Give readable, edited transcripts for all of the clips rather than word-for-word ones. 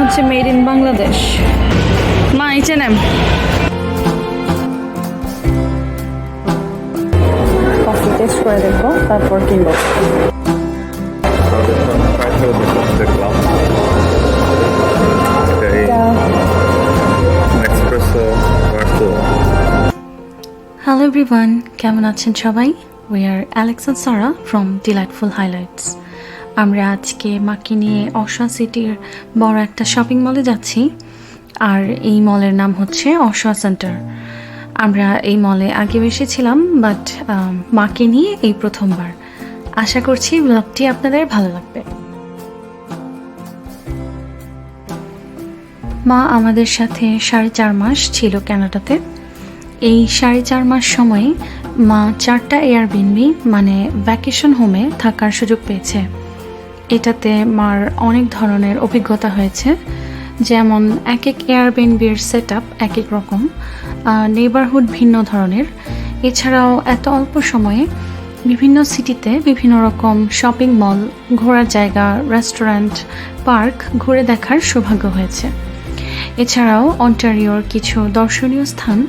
হচ্ছে made in Bangladesh. মা H&M coffee test করে দেখবো, তারপর কিনবো। দেখলাম এক্সপ্রেসো ভার্সো। হ্যালো এভরিওয়ান, কেমন আছেন সবাই? We are Alex and Sara from delightful highlights. আমরা আজকে মাকে নিয়ে অশোয়া সিটির বড় একটা শপিং মলে যাচ্ছি, আর এই মলের নাম হচ্ছে অশোয়া সেন্টার। আমরা এই মলে আগেও এসেছিলাম, বাট মাকে নিয়ে এই প্রথমবার। আশা করছি ব্লগটি আপনাদের ভালো লাগবে। মা আমাদের সাথে 4.5 মাস ছিল কানাডাতে। এই 4.5 মাস সময়ে মা 4টা এয়ারবিএনবি মানে ভ্যাকেশন হোমে থাকার সুযোগ পেয়েছে। এটাতে মার অনেক ধরনের অভিজ্ঞতা হয়েছে, যেমন এক এক এয়ারবিএনবির সেট আপ এক এক রকম, নেইবারহুড ভিন্ন ধরনের। এছাড়াও এত অল্প সময়ে বিভিন্ন সিটিতে বিভিন্ন রকম শপিং মল, ঘোরার জায়গা, রেস্টুরেন্ট, পার্ক ঘুরে দেখার সৌভাগ্য হয়েছে। এছাড়াও অন্টারিওর কিছু দর্শনীয় স্থান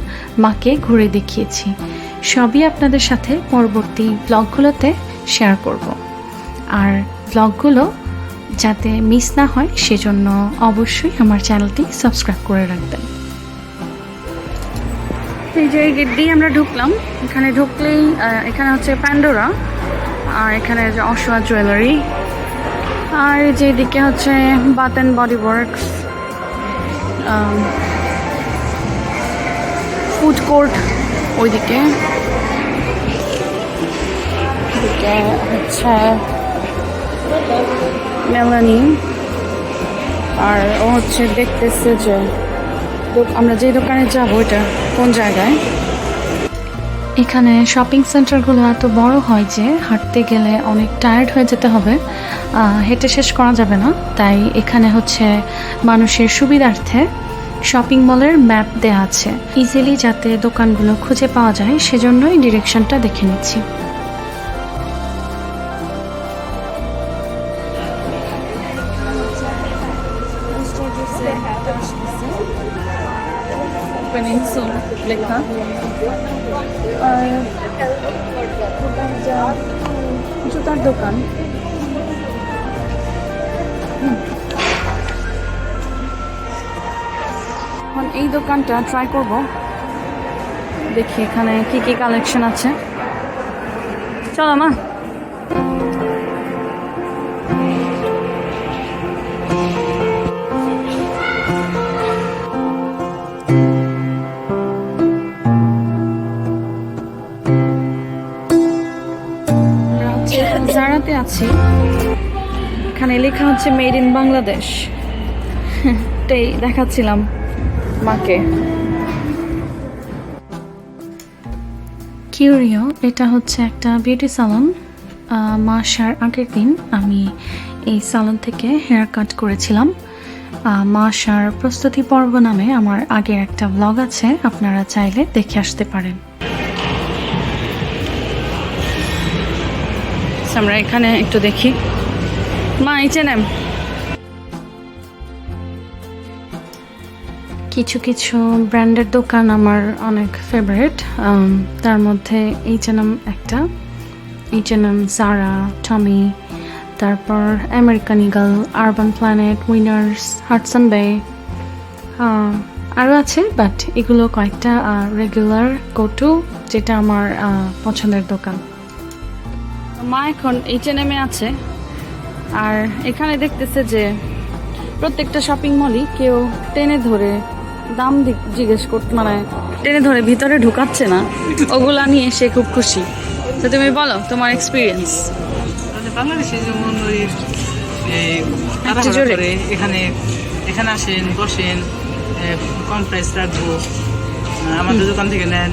মাকে ঘুরে দেখিয়েছি। সবই আপনাদের সাথে পরবর্তী ব্লগগুলোতে শেয়ার করব। আর ব্লগগুলো যাতে মিস না হয় সেজন্য অবশ্যই আমার চ্যানেলটি সাবস্ক্রাইব করে রাখবেন। এই যে গেট দিয়ে আমরা ঢুকলাম। এখানে ঢুকলেই এখানে হচ্ছে প্যান্ডোরা, আর এখানে যে অশোয়া জুয়েলারি, আর এই যে এদিকে হচ্ছে bath and body works, food court ওইদিকে হচ্ছে মেলানি। আর ও হচ্ছে দেখতেছে যে আমরা যে দোকানে যাবো এটা কোন জায়গায়। এখানে শপিং সেন্টারগুলো এত বড় হয় যে হাঁটতে গেলে অনেক টায়ার্ড হয়ে যেতে হবে, হেঁটে শেষ করা যাবে না। তাই এখানে হচ্ছে মানুষের সুবিধার্থে শপিং মলের ম্যাপ দেওয়া আছে, ইজিলি যাতে দোকানগুলো খুঁজে পাওয়া যায়, সেজন্যই ডিরেকশনটা দেখে নিচ্ছি। লেখা আর জুতার দোকান। এখন এই দোকানটা ট্রাই করব, দেখি এখানে কি কি কালেকশন আছে। চলো মা। জারাতে আছি, এখানে লেখা হচ্ছে মেড ইন বাংলাদেশ। এটাই দেখাচ্ছিলাম মাকে। কিউরিও, এটা হচ্ছে একটা বিউটি সালন। মা আসার আগের দিন আমি এই সালন থেকে হেয়ার কাট করেছিলাম। মা আসার প্রস্তুতি পর্ব নামে আমার আগের একটা ব্লগ আছে, আপনারা চাইলে দেখে আসতে পারেন। আমরা এখানে একটু দেখি। মা H&M কিছু কিছু ব্র্যান্ডের দোকান আমার অনেক ফেভারিট। তার মধ্যে H&M একটা, H&M, জারা, টমি, তারপর American eagle, urban planet, winners, Hudson বে, আরও আছে, বাট এগুলো কয়েকটা রেগুলার গো টু, যেটা আমার পছন্দের দোকান। মা এখন H&M আছে, আর এখানে দেখতেছে যে প্রত্যেকটা শপিং মলই কেউ টেনে ধরে দাম জিজ্ঞেস করতে, মানে টেনে ধরে ভিতরে ঢুকাচ্ছে না, ওগুলা নিয়ে সে খুব খুশি। তো তুমি বলো তোমার এক্সপিরিয়েন্স। বাংলাদেশে যেমন ওই এখানে এখানে আসেন, বসেন, কম প্রাইস রাখবো, আমাদের দোকান থেকে নেন,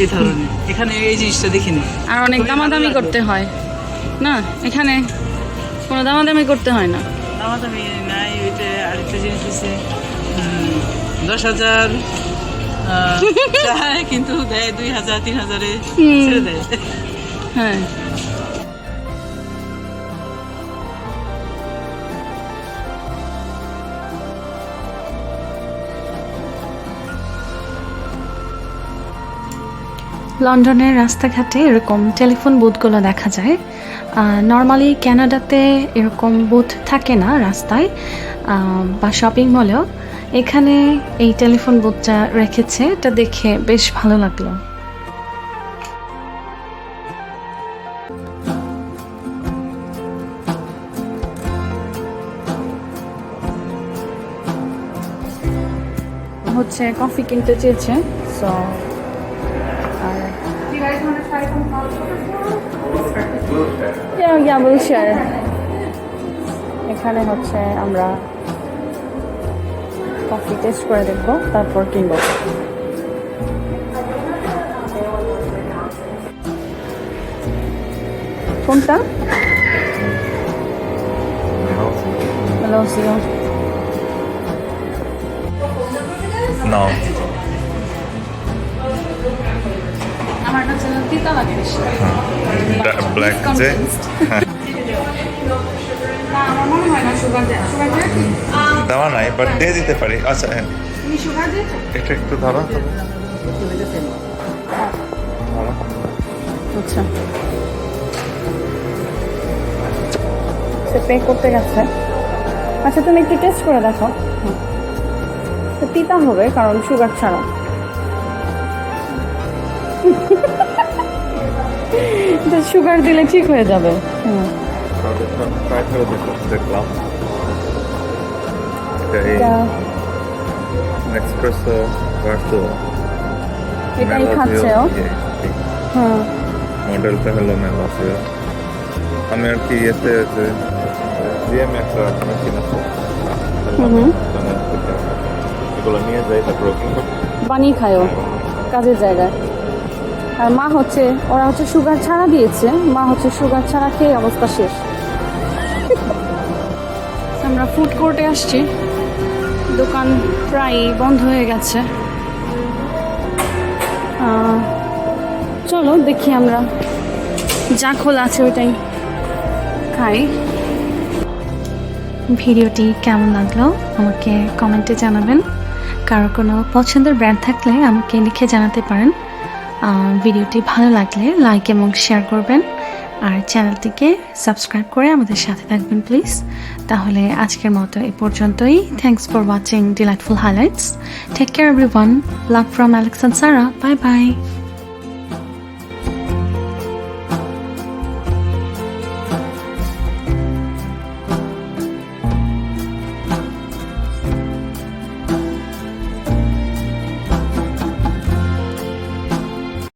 এই ধরনের। এখানে এই জিনিসটা দেখিনি। আর অনেক দামাদামি করতে হয় না, এখানে কোনো দামাদামি করতে হয় না। দামাদামি নাই। ওইটা আরেকটা জিনিস হচ্ছে 10,000 চায়, কিন্তু দেয় 2,000 3,000-এ ছেড়ে দেয়। হ্যাঁ, লন্ডনের রাস্তাঘাটে এরকম টেলিফোন বুথগুলো দেখা যায়। নর্মালি কানাডাতে এরকম বুথ থাকে না রাস্তায় বা শপিং মলেও। এখানে এই টেলিফোন বুথটা রেখেছে, এটা দেখে বেশ ভালো লাগলো। হচ্ছে কফি কিনতে চেয়েছে, সো আর এখানে হচ্ছে আমরা কফি টেস্ট করে দেখবো, তারপর কিনবো। কোনটা? Melosio. No. আমার কাছে তিতা লাগে বেশি। Black যে না, আমার মনে হয় না সুগার দেয়। সুগার দেয়? দেওয়া নাই, বাট দিয়ে দিতে পারি। আচ্ছা হ্যাঁ, তুমি সুগার দিয়েছো? এটা একটু ধরো। আচ্ছা, সে পে করতে গেছে। আচ্ছা, তুমি একটু টেস্ট করে দেখো। তো তিতা হবে কারণ সুগার ছাড়া। সুগার দিলে ঠিক হয়ে যাবে। ট্রাই করে দেখলাম। এক্সপ্রেসো ভার্সো এটাই খাচ্ছে ও। হ্যাঁ, মডেলটা হলো মেলাসিও। আমি আর কি এতে জিএম একটা মেশিন আছে, এগুলো নিয়ে যাই, তারপর বানিয়ে খায়ও কাজের জায়গায়। আর মা হচ্ছে, ওরা হচ্ছে সুগার ছাড়া দিয়েছে, মা হচ্ছে সুগার ছাড়া খেয়ে অবস্থা শেষ। আমরা ফুড কোর্টে আসছি, দোকান প্রায় বন্ধ হয়ে গেছে। চলো দেখি, আমরা যা খোলা আছে ওইটাই খাই। ভিডিওটি কেমন লাগলো আমাকে কমেন্টে জানাবেন। কারো কোনো পছন্দের ব্র্যান্ড থাকলে আমাকে লিখে জানাতে পারেন। ভিডিওটি ভালো লাগলে লাইক এবং শেয়ার করবেন, আর চ্যানেলটিকে সাবস্ক্রাইব করে আমাদের সাথে থাকবেন প্লিজ। তাহলে আজকের মতো এই পর্যন্তই। Thanks for watching delightful highlights. Take care everyone. Love from Alex and Sara. Bye by.